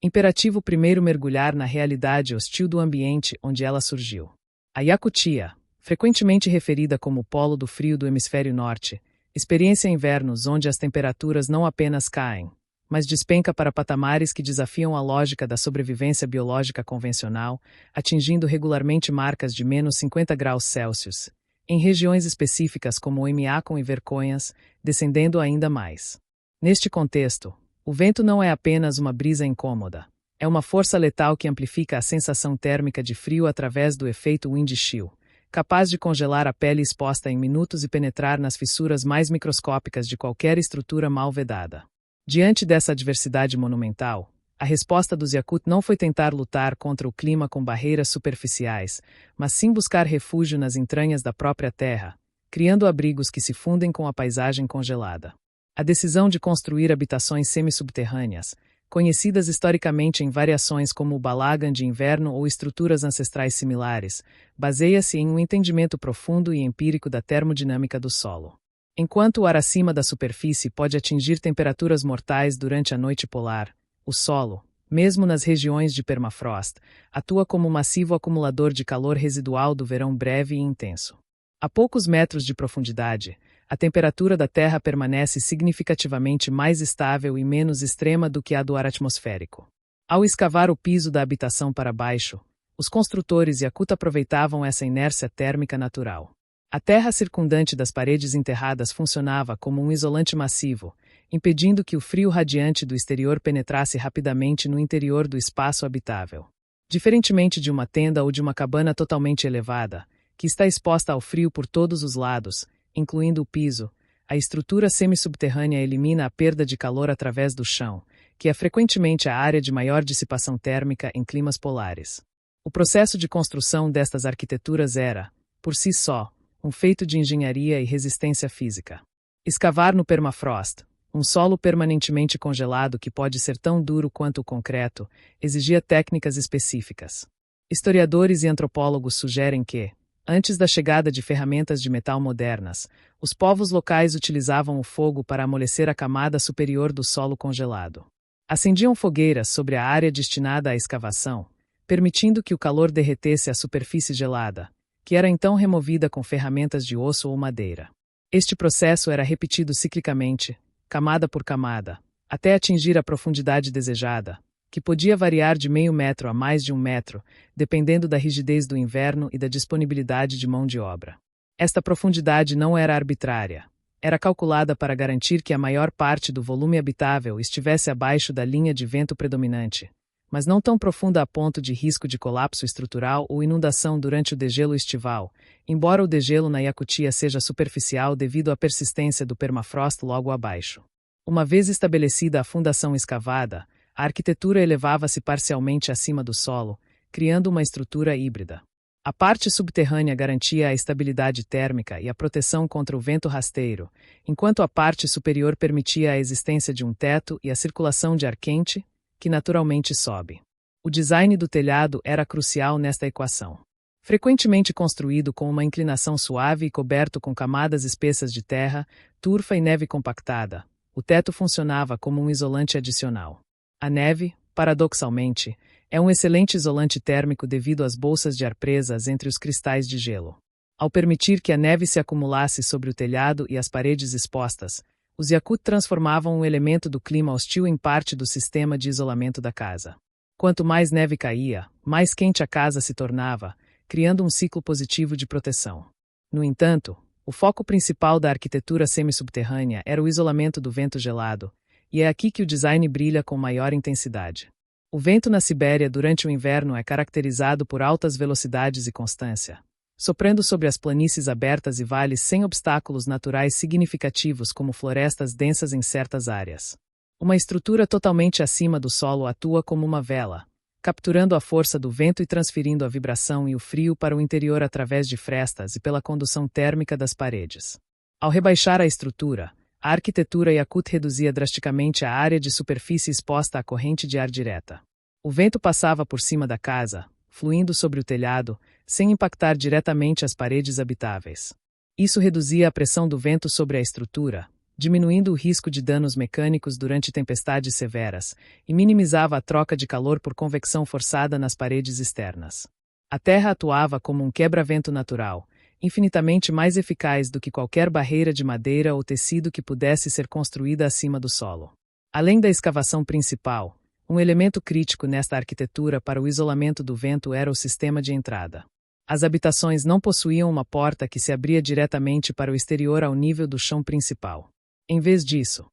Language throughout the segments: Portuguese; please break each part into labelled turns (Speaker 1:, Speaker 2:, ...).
Speaker 1: Imperativo primeiro mergulhar na realidade hostil do ambiente onde ela surgiu. A Yakutia, frequentemente referida como o polo do frio do hemisfério norte, experiencia invernos onde as temperaturas não apenas caem, mas despenca para patamares que desafiam a lógica da sobrevivência biológica convencional, atingindo regularmente marcas de -50 °C, em regiões específicas como Oemiakon e Verconhas, descendendo ainda mais. Neste contexto, o vento não é apenas uma brisa incômoda, é uma força letal que amplifica a sensação térmica de frio através do efeito wind chill, capaz de congelar a pele exposta em minutos e penetrar nas fissuras mais microscópicas de qualquer estrutura mal vedada. Diante dessa adversidade monumental, a resposta dos Yakut não foi tentar lutar contra o clima com barreiras superficiais, mas sim buscar refúgio nas entranhas da própria terra, criando abrigos que se fundem com a paisagem congelada. A decisão de construir habitações semissubterrâneas, conhecidas historicamente em variações como o balagan de inverno ou estruturas ancestrais similares, baseia-se em um entendimento profundo e empírico da termodinâmica do solo. Enquanto o ar acima da superfície pode atingir temperaturas mortais durante a noite polar, o solo, mesmo nas regiões de permafrost, atua como um massivo acumulador de calor residual do verão breve e intenso. A poucos metros de profundidade, a temperatura da Terra permanece significativamente mais estável e menos extrema do que a do ar atmosférico. Ao escavar o piso da habitação para baixo, os construtores Yakut aproveitavam essa inércia térmica natural. A terra circundante das paredes enterradas funcionava como um isolante massivo, impedindo que o frio radiante do exterior penetrasse rapidamente no interior do espaço habitável. Diferentemente de uma tenda ou de uma cabana totalmente elevada, que está exposta ao frio por todos os lados, incluindo o piso, a estrutura semissubterrânea elimina a perda de calor através do chão, que é frequentemente a área de maior dissipação térmica em climas polares. O processo de construção destas arquiteturas era, por si só, um feito de engenharia e resistência física. Escavar no permafrost, um solo permanentemente congelado que pode ser tão duro quanto o concreto, exigia técnicas específicas. Historiadores e antropólogos sugerem que, antes da chegada de ferramentas de metal modernas, os povos locais utilizavam o fogo para amolecer a camada superior do solo congelado. Acendiam fogueiras sobre a área destinada à escavação, permitindo que o calor derretesse a superfície gelada, que era então removida com ferramentas de osso ou madeira. Este processo era repetido ciclicamente, camada por camada, até atingir a profundidade desejada, que podia variar de meio metro a mais de 1 metro, dependendo da rigidez do inverno e da disponibilidade de mão de obra. Esta profundidade não era arbitrária. Era calculada para garantir que a maior parte do volume habitável estivesse abaixo da linha de vento predominante, mas não tão profunda a ponto de risco de colapso estrutural ou inundação durante o degelo estival, embora o degelo na Yakutia seja superficial devido à persistência do permafrost logo abaixo. Uma vez estabelecida a fundação escavada, a arquitetura elevava-se parcialmente acima do solo, criando uma estrutura híbrida. A parte subterrânea garantia a estabilidade térmica e a proteção contra o vento rasteiro, enquanto a parte superior permitia a existência de um teto e a circulação de ar quente, que naturalmente sobe. O design do telhado era crucial nesta equação. Frequentemente construído com uma inclinação suave e coberto com camadas espessas de terra, turfa e neve compactada, o teto funcionava como um isolante adicional. A neve, paradoxalmente, é um excelente isolante térmico devido às bolsas de ar presas entre os cristais de gelo. Ao permitir que a neve se acumulasse sobre o telhado e as paredes expostas, os Yakut transformavam um elemento do clima hostil em parte do sistema de isolamento da casa. Quanto mais neve caía, mais quente a casa se tornava, criando um ciclo positivo de proteção. No entanto, o foco principal da arquitetura semissubterrânea era o isolamento do vento gelado, e é aqui que o design brilha com maior intensidade. O vento na Sibéria durante o inverno é caracterizado por altas velocidades e constância, soprando sobre as planícies abertas e vales sem obstáculos naturais significativos como florestas densas em certas áreas. Uma estrutura totalmente acima do solo atua como uma vela, capturando a força do vento e transferindo a vibração e o frio para o interior através de frestas e pela condução térmica das paredes. Ao rebaixar a estrutura, a arquitetura Yakut reduzia drasticamente a área de superfície exposta à corrente de ar direta. O vento passava por cima da casa, fluindo sobre o telhado, sem impactar diretamente as paredes habitáveis. Isso reduzia a pressão do vento sobre a estrutura, diminuindo o risco de danos mecânicos durante tempestades severas, e minimizava a troca de calor por convecção forçada nas paredes externas. A terra atuava como um quebra-vento natural, infinitamente mais eficaz do que qualquer barreira de madeira ou tecido que pudesse ser construída acima do solo. Além da escavação principal, um elemento crítico nesta arquitetura para o isolamento do vento era o sistema de entrada. As habitações não possuíam uma porta que se abria diretamente para o exterior ao nível do chão principal. Em vez disso,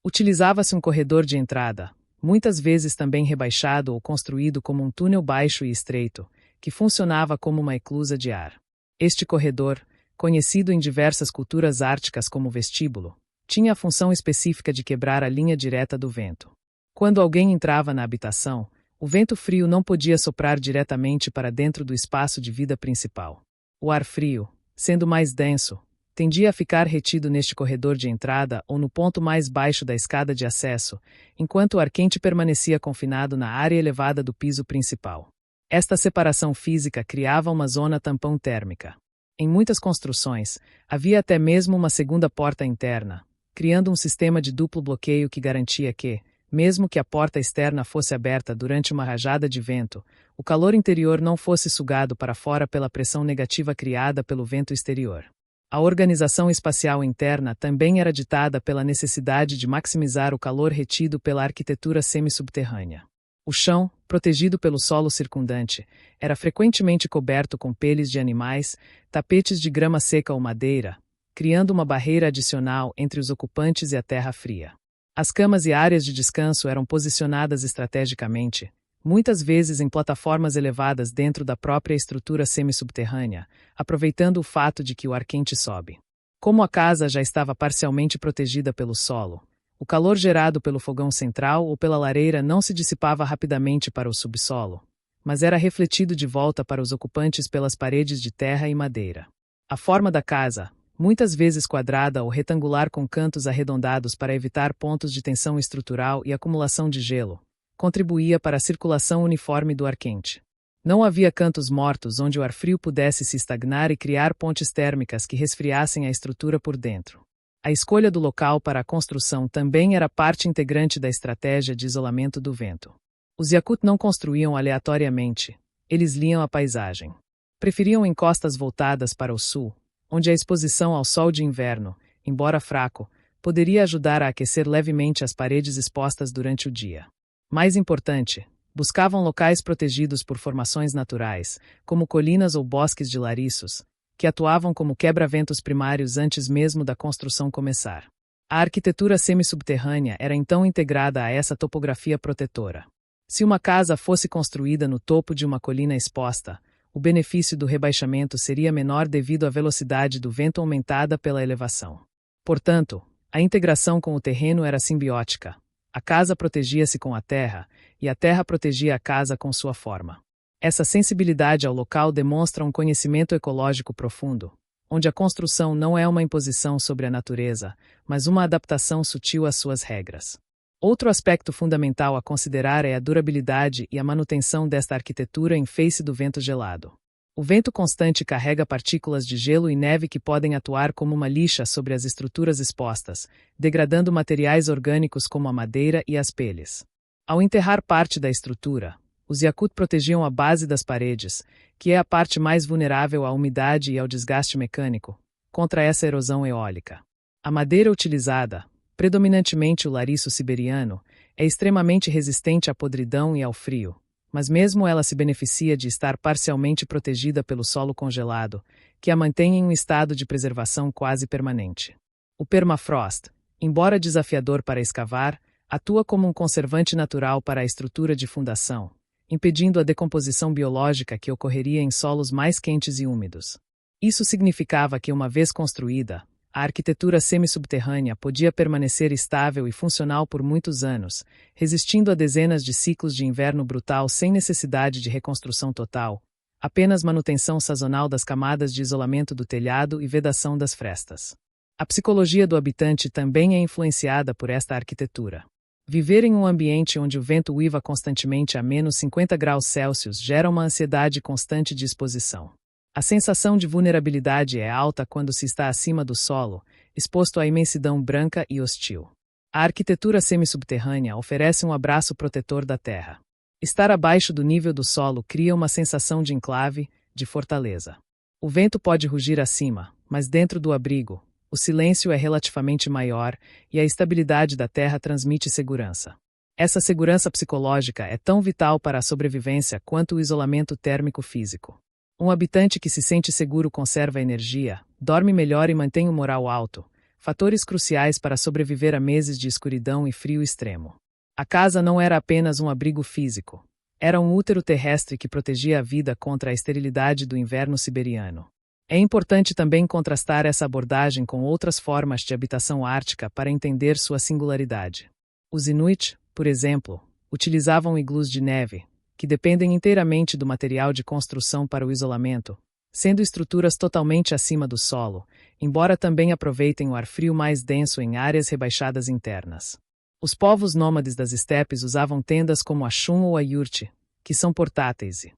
Speaker 1: utilizava-se um corredor de entrada, muitas vezes também rebaixado ou construído como um túnel baixo e estreito, que funcionava como uma eclusa de ar. Este corredor, conhecido em diversas culturas árticas como vestíbulo, tinha a função específica de quebrar a linha direta do vento. Quando alguém entrava na habitação, o vento frio não podia soprar diretamente para dentro do espaço de vida principal. O ar frio, sendo mais denso, tendia a ficar retido neste corredor de entrada ou no ponto mais baixo da escada de acesso, enquanto o ar quente permanecia confinado na área elevada do piso principal. Esta separação física criava uma zona tampão térmica. Em muitas construções, havia até mesmo uma segunda porta interna, criando um sistema de duplo bloqueio que garantia que, mesmo que a porta externa fosse aberta durante uma rajada de vento, o calor interior não fosse sugado para fora pela pressão negativa criada pelo vento exterior. A organização espacial interna também era ditada pela necessidade de maximizar o calor retido pela arquitetura semi-subterrânea. O chão, protegido pelo solo circundante, era frequentemente coberto com peles de animais, tapetes de grama seca ou madeira, criando uma barreira adicional entre os ocupantes e a terra fria. As camas e áreas de descanso eram posicionadas estrategicamente, muitas vezes em plataformas elevadas dentro da própria estrutura semi-subterrânea, aproveitando o fato de que o ar quente sobe. Como a casa já estava parcialmente protegida pelo solo, o calor gerado pelo fogão central ou pela lareira não se dissipava rapidamente para o subsolo, mas era refletido de volta para os ocupantes pelas paredes de terra e madeira. A forma da casa, muitas vezes quadrada ou retangular com cantos arredondados para evitar pontos de tensão estrutural e acumulação de gelo, contribuía para a circulação uniforme do ar quente. Não havia cantos mortos onde o ar frio pudesse se estagnar e criar pontes térmicas que resfriassem a estrutura por dentro. A escolha do local para a construção também era parte integrante da estratégia de isolamento do vento. Os Yakut não construíam aleatoriamente, eles liam a paisagem. Preferiam encostas voltadas para o sul, onde a exposição ao sol de inverno, embora fraco, poderia ajudar a aquecer levemente as paredes expostas durante o dia. Mais importante, buscavam locais protegidos por formações naturais, como colinas ou bosques de lariços, que atuavam como quebra-ventos primários antes mesmo da construção começar. A arquitetura semi-subterrânea era então integrada a essa topografia protetora. Se uma casa fosse construída no topo de uma colina exposta, o benefício do rebaixamento seria menor devido à velocidade do vento aumentada pela elevação. Portanto, a integração com o terreno era simbiótica. A casa protegia-se com a terra, e a terra protegia a casa com sua forma. Essa sensibilidade ao local demonstra um conhecimento ecológico profundo, onde a construção não é uma imposição sobre a natureza, mas uma adaptação sutil às suas regras. Outro aspecto fundamental a considerar é a durabilidade e a manutenção desta arquitetura em face do vento gelado. O vento constante carrega partículas de gelo e neve que podem atuar como uma lixa sobre as estruturas expostas, degradando materiais orgânicos como a madeira e as peles. Ao enterrar parte da estrutura, os Yakut protegiam a base das paredes, que é a parte mais vulnerável à umidade e ao desgaste mecânico, contra essa erosão eólica. A madeira utilizada, predominantemente o lariço siberiano, é extremamente resistente à podridão e ao frio, mas mesmo ela se beneficia de estar parcialmente protegida pelo solo congelado, que a mantém em um estado de preservação quase permanente. O permafrost, embora desafiador para escavar, atua como um conservante natural para a estrutura de fundação, impedindo a decomposição biológica que ocorreria em solos mais quentes e úmidos. Isso significava que, uma vez construída, a arquitetura semi-subterrânea podia permanecer estável e funcional por muitos anos, resistindo a dezenas de ciclos de inverno brutal sem necessidade de reconstrução total, apenas manutenção sazonal das camadas de isolamento do telhado e vedação das frestas. A psicologia do habitante também é influenciada por esta arquitetura. Viver em um ambiente onde o vento uiva constantemente a menos 50 graus Celsius gera uma ansiedade constante de exposição. A sensação de vulnerabilidade é alta quando se está acima do solo, exposto à imensidão branca e hostil. A arquitetura semissubterrânea oferece um abraço protetor da terra. Estar abaixo do nível do solo cria uma sensação de enclave, de fortaleza. O vento pode rugir acima, mas dentro do abrigo, o silêncio é relativamente maior e a estabilidade da terra transmite segurança. Essa segurança psicológica é tão vital para a sobrevivência quanto o isolamento térmico físico. Um habitante que se sente seguro conserva energia, dorme melhor e mantém o moral alto, fatores cruciais para sobreviver a meses de escuridão e frio extremo. A casa não era apenas um abrigo físico. Era um útero terrestre que protegia a vida contra a esterilidade do inverno siberiano. É importante também contrastar essa abordagem com outras formas de habitação ártica para entender sua singularidade. Os Inuit, por exemplo, utilizavam iglus de neve, que dependem inteiramente do material de construção para o isolamento, sendo estruturas totalmente acima do solo, embora também aproveitem o ar frio mais denso em áreas rebaixadas internas. Os povos nômades das estepes usavam tendas como a chum ou a yurte, que são portáteis e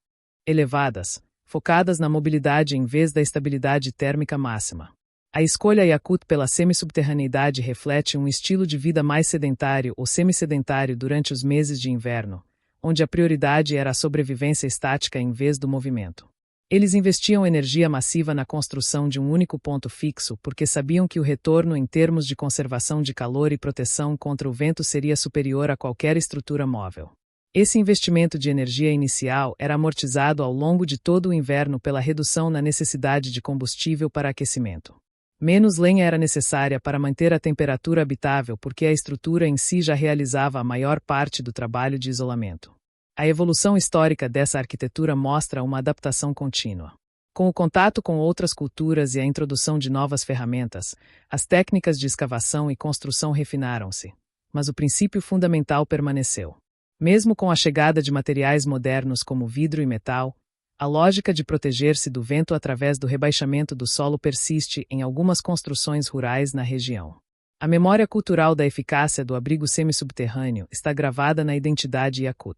Speaker 1: elevadas, focadas na mobilidade em vez da estabilidade térmica máxima. A escolha Yakut pela semissubterraneidade reflete um estilo de vida mais sedentário ou semissedentário durante os meses de inverno, onde a prioridade era a sobrevivência estática em vez do movimento. Eles investiam energia massiva na construção de um único ponto fixo porque sabiam que o retorno em termos de conservação de calor e proteção contra o vento seria superior a qualquer estrutura móvel. Esse investimento de energia inicial era amortizado ao longo de todo o inverno pela redução na necessidade de combustível para aquecimento. Menos lenha era necessária para manter a temperatura habitável porque a estrutura em si já realizava a maior parte do trabalho de isolamento. A evolução histórica dessa arquitetura mostra uma adaptação contínua. Com o contato com outras culturas e a introdução de novas ferramentas, as técnicas de escavação e construção refinaram-se, mas o princípio fundamental permaneceu. Mesmo com a chegada de materiais modernos como vidro e metal, a lógica de proteger-se do vento através do rebaixamento do solo persiste em algumas construções rurais na região. A memória cultural da eficácia do abrigo semissubterrâneo está gravada na identidade Yakut.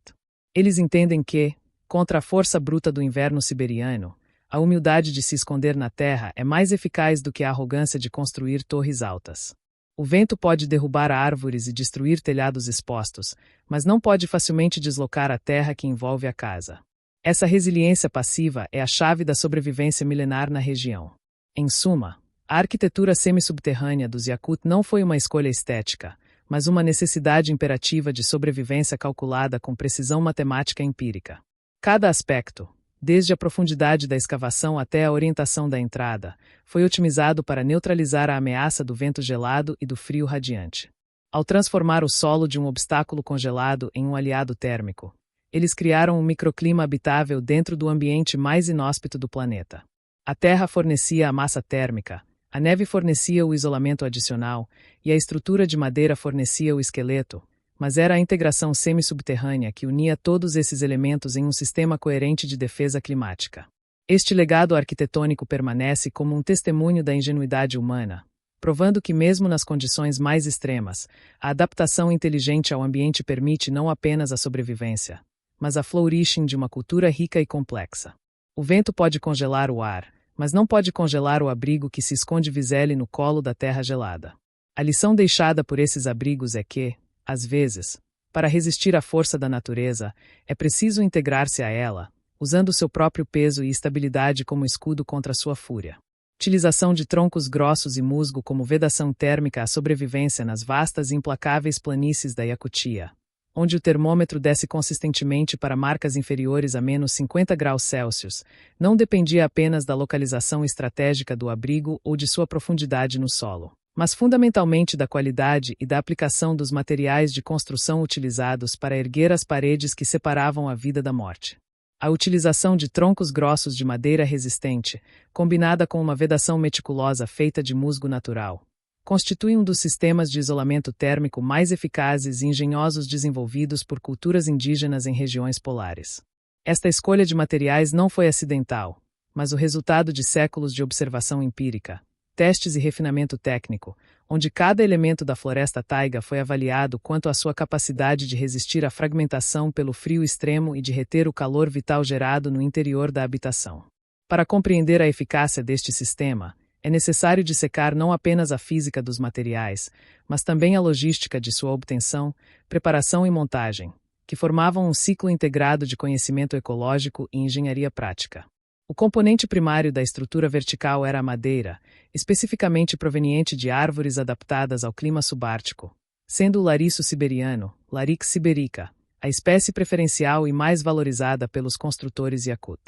Speaker 1: Eles entendem que, contra a força bruta do inverno siberiano, a humildade de se esconder na terra é mais eficaz do que a arrogância de construir torres altas. O vento pode derrubar árvores e destruir telhados expostos, mas não pode facilmente deslocar a terra que envolve a casa. Essa resiliência passiva é a chave da sobrevivência milenar na região. Em suma, a arquitetura semissubterrânea dos Yakut não foi uma escolha estética, mas uma necessidade imperativa de sobrevivência calculada com precisão matemática empírica. Cada aspecto, desde a profundidade da escavação até a orientação da entrada, foi otimizado para neutralizar a ameaça do vento gelado e do frio radiante. Ao transformar o solo de um obstáculo congelado em um aliado térmico, eles criaram um microclima habitável dentro do ambiente mais inóspito do planeta. A terra fornecia a massa térmica, a neve fornecia o isolamento adicional e a estrutura de madeira fornecia o esqueleto, mas era a integração semissubterrânea que unia todos esses elementos em um sistema coerente de defesa climática. Este legado arquitetônico permanece como um testemunho da ingenuidade humana, provando que mesmo nas condições mais extremas, a adaptação inteligente ao ambiente permite não apenas a sobrevivência, mas a flourishing de uma cultura rica e complexa. O vento pode congelar o ar, mas não pode congelar o abrigo que se esconde visele no colo da terra gelada. A lição deixada por esses abrigos é que, às vezes, para resistir à força da natureza, é preciso integrar-se a ela, usando seu próprio peso e estabilidade como escudo contra sua fúria. Utilização de troncos grossos e musgo como vedação térmica à sobrevivência nas vastas e implacáveis planícies da Yakutia, onde o termômetro desce consistentemente para marcas inferiores a menos 50 graus Celsius, não dependia apenas da localização estratégica do abrigo ou de sua profundidade no solo, mas fundamentalmente da qualidade e da aplicação dos materiais de construção utilizados para erguer as paredes que separavam a vida da morte. A utilização de troncos grossos de madeira resistente, combinada com uma vedação meticulosa feita de musgo natural, constitui um dos sistemas de isolamento térmico mais eficazes e engenhosos desenvolvidos por culturas indígenas em regiões polares. Esta escolha de materiais não foi acidental, mas o resultado de séculos de observação empírica, testes e refinamento técnico, onde cada elemento da floresta taiga foi avaliado quanto à sua capacidade de resistir à fragmentação pelo frio extremo e de reter o calor vital gerado no interior da habitação. Para compreender a eficácia deste sistema, É necessário dissecar não apenas a física dos materiais, mas também a logística de sua obtenção, preparação e montagem, que formavam um ciclo integrado de conhecimento ecológico e engenharia prática. O componente primário da estrutura vertical era a madeira, especificamente proveniente de árvores adaptadas ao clima subártico, sendo o lariço siberiano, Larix siberica, a espécie preferencial e mais valorizada pelos construtores Yakut.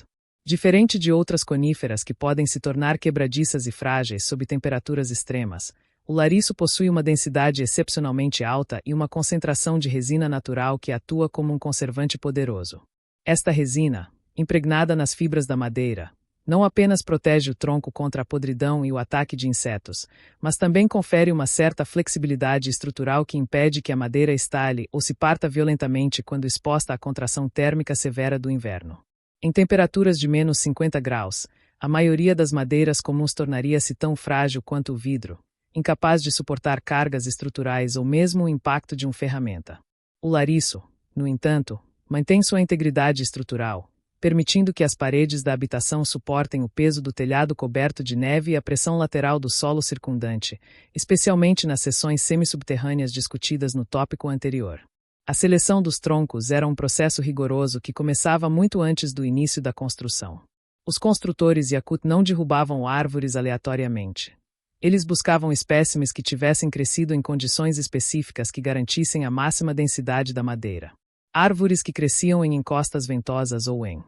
Speaker 1: Diferente de outras coníferas que podem se tornar quebradiças e frágeis sob temperaturas extremas, o lariço possui uma densidade excepcionalmente alta e uma concentração de resina natural que atua como um conservante poderoso. Esta resina, impregnada nas fibras da madeira, não apenas protege o tronco contra a podridão e o ataque de insetos, mas também confere uma certa flexibilidade estrutural que impede que a madeira estale ou se parta violentamente quando exposta à contração térmica severa do inverno. Em temperaturas de menos 50 graus, a maioria das madeiras comuns tornaria-se tão frágil quanto o vidro, incapaz de suportar cargas estruturais ou mesmo o impacto de uma ferramenta. O lariço, no entanto, mantém sua integridade estrutural, permitindo que as paredes da habitação suportem o peso do telhado coberto de neve e a pressão lateral do solo circundante, especialmente nas seções semissubterrâneas discutidas no tópico anterior. A seleção dos troncos era um processo rigoroso que começava muito antes do início da construção. Os construtores Yakut não derrubavam árvores aleatoriamente. Eles buscavam espécimes que tivessem crescido em condições específicas que garantissem a máxima densidade da madeira. Árvores que cresciam em encostas ventosas ou em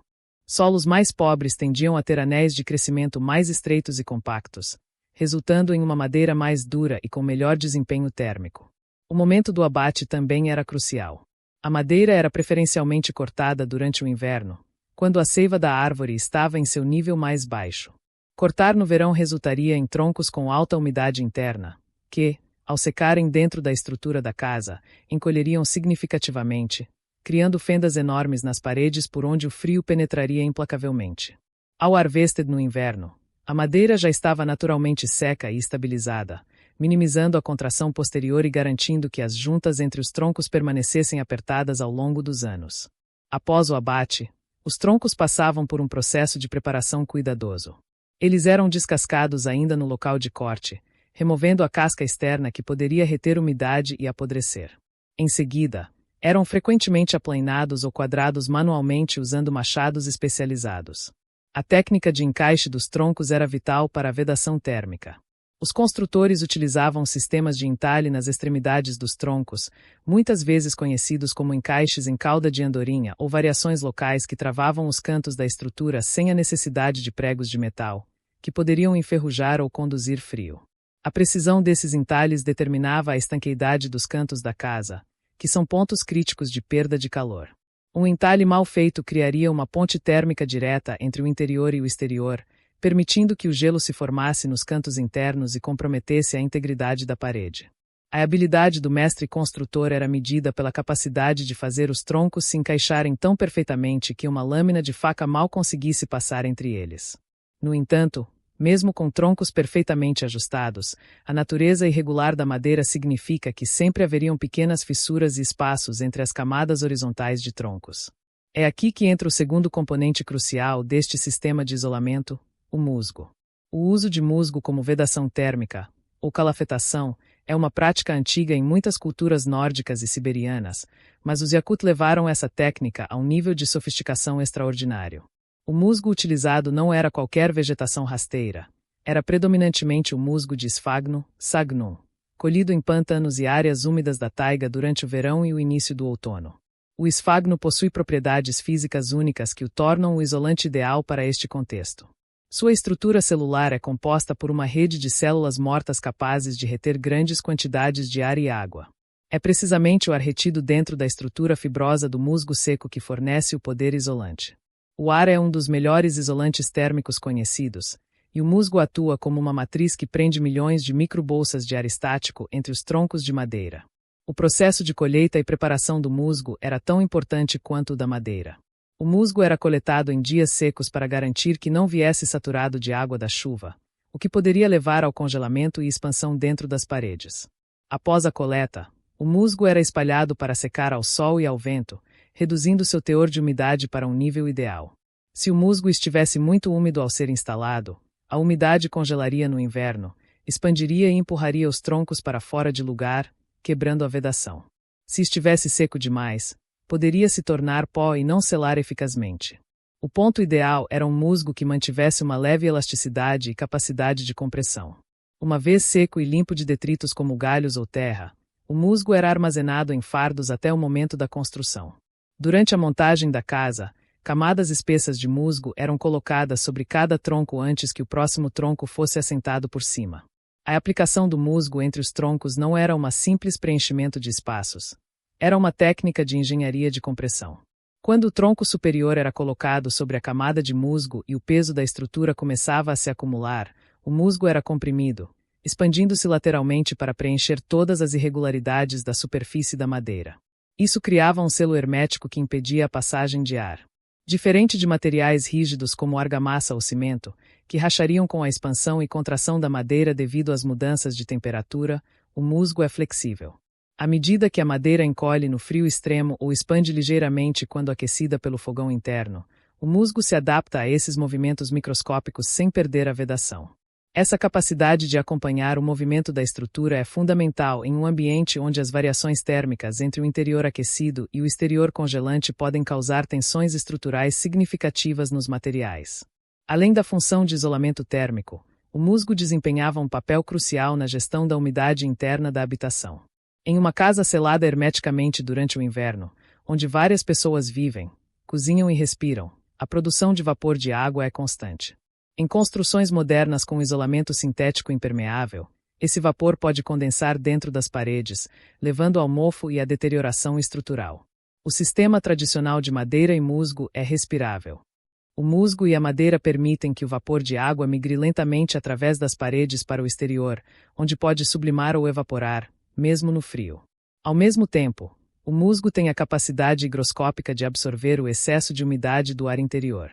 Speaker 1: solos mais pobres tendiam a ter anéis de crescimento mais estreitos e compactos, resultando em uma madeira mais dura e com melhor desempenho térmico. O momento do abate também era crucial. A madeira era preferencialmente cortada durante o inverno, quando a seiva da árvore estava em seu nível mais baixo. Cortar no verão resultaria em troncos com alta umidade interna, que, ao secarem dentro da estrutura da casa, encolheriam significativamente, criando fendas enormes nas paredes por onde o frio penetraria implacavelmente. Ao harvested no inverno, a madeira já estava naturalmente seca e estabilizada, minimizando a contração posterior e garantindo que as juntas entre os troncos permanecessem apertadas ao longo dos anos. Após o abate, os troncos passavam por um processo de preparação cuidadoso. Eles eram descascados ainda no local de corte, removendo a casca externa que poderia reter umidade e apodrecer. Em seguida, eram frequentemente aplainados ou quadrados manualmente usando machados especializados. A técnica de encaixe dos troncos era vital para a vedação térmica. Os construtores utilizavam sistemas de entalhe nas extremidades dos troncos, muitas vezes conhecidos como encaixes em cauda de andorinha ou variações locais que travavam os cantos da estrutura sem a necessidade de pregos de metal, que poderiam enferrujar ou conduzir frio. A precisão desses entalhes determinava a estanqueidade dos cantos da casa, que são pontos críticos de perda de calor. Um entalhe mal feito criaria uma ponte térmica direta entre o interior e o exterior, permitindo que o gelo se formasse nos cantos internos e comprometesse a integridade da parede. A habilidade do mestre construtor era medida pela capacidade de fazer os troncos se encaixarem tão perfeitamente que uma lâmina de faca mal conseguisse passar entre eles. No entanto, mesmo com troncos perfeitamente ajustados, a natureza irregular da madeira significa que sempre haveriam pequenas fissuras e espaços entre as camadas horizontais de troncos. É aqui que entra o segundo componente crucial deste sistema de isolamento, o musgo. O uso de musgo como vedação térmica, ou calafetação, é uma prática antiga em muitas culturas nórdicas e siberianas, mas os Yakut levaram essa técnica a um nível de sofisticação extraordinário. O musgo utilizado não era qualquer vegetação rasteira. Era predominantemente o musgo de esfagno, sagnum, colhido em pântanos e áreas úmidas da taiga durante o verão e o início do outono. O esfagno possui propriedades físicas únicas que o tornam o isolante ideal para este contexto. Sua estrutura celular é composta por uma rede de células mortas capazes de reter grandes quantidades de ar e água. É precisamente o ar retido dentro da estrutura fibrosa do musgo seco que fornece o poder isolante. O ar é um dos melhores isolantes térmicos conhecidos, e o musgo atua como uma matriz que prende milhões de microbolsas de ar estático entre os troncos de madeira. O processo de colheita e preparação do musgo era tão importante quanto o da madeira. O musgo era coletado em dias secos para garantir que não viesse saturado de água da chuva, o que poderia levar ao congelamento e expansão dentro das paredes. Após a coleta, o musgo era espalhado para secar ao sol e ao vento, reduzindo seu teor de umidade para um nível ideal. Se o musgo estivesse muito úmido ao ser instalado, A umidade congelaria no inverno, expandiria e empurraria os troncos para fora de lugar, quebrando a vedação. Se estivesse seco demais, poderia se tornar pó e não selar eficazmente. O ponto ideal era um musgo que mantivesse uma leve elasticidade e capacidade de compressão. Uma vez seco e limpo de detritos como galhos ou terra, o musgo era armazenado em fardos até o momento da construção. Durante a montagem da casa, camadas espessas de musgo eram colocadas sobre cada tronco antes que o próximo tronco fosse assentado por cima. A aplicação do musgo entre os troncos não era um simples preenchimento de espaços. Era uma técnica de engenharia de compressão. Quando o tronco superior era colocado sobre a camada de musgo e o peso da estrutura começava a se acumular, o musgo era comprimido, expandindo-se lateralmente para preencher todas as irregularidades da superfície da madeira. Isso criava um selo hermético que impedia a passagem de ar. Diferente de materiais rígidos como argamassa ou cimento, que rachariam com a expansão e contração da madeira devido às mudanças de temperatura, o musgo é flexível. À medida que a madeira encolhe no frio extremo ou expande ligeiramente quando aquecida pelo fogão interno, o musgo se adapta a esses movimentos microscópicos sem perder a vedação. Essa capacidade de acompanhar o movimento da estrutura é fundamental em um ambiente onde as variações térmicas entre o interior aquecido e o exterior congelante podem causar tensões estruturais significativas nos materiais. Além da função de isolamento térmico, o musgo desempenhava um papel crucial na gestão da umidade interna da habitação. Em uma casa selada hermeticamente durante o inverno, onde várias pessoas vivem, cozinham e respiram, a produção de vapor de água é constante. Em construções modernas com isolamento sintético impermeável, esse vapor pode condensar dentro das paredes, levando ao mofo e à deterioração estrutural. O sistema tradicional de madeira e musgo é respirável. O musgo e a madeira permitem que o vapor de água migre lentamente através das paredes para o exterior, onde pode sublimar ou evaporar, mesmo no frio. Ao mesmo tempo, o musgo tem a capacidade higroscópica de absorver o excesso de umidade do ar interior.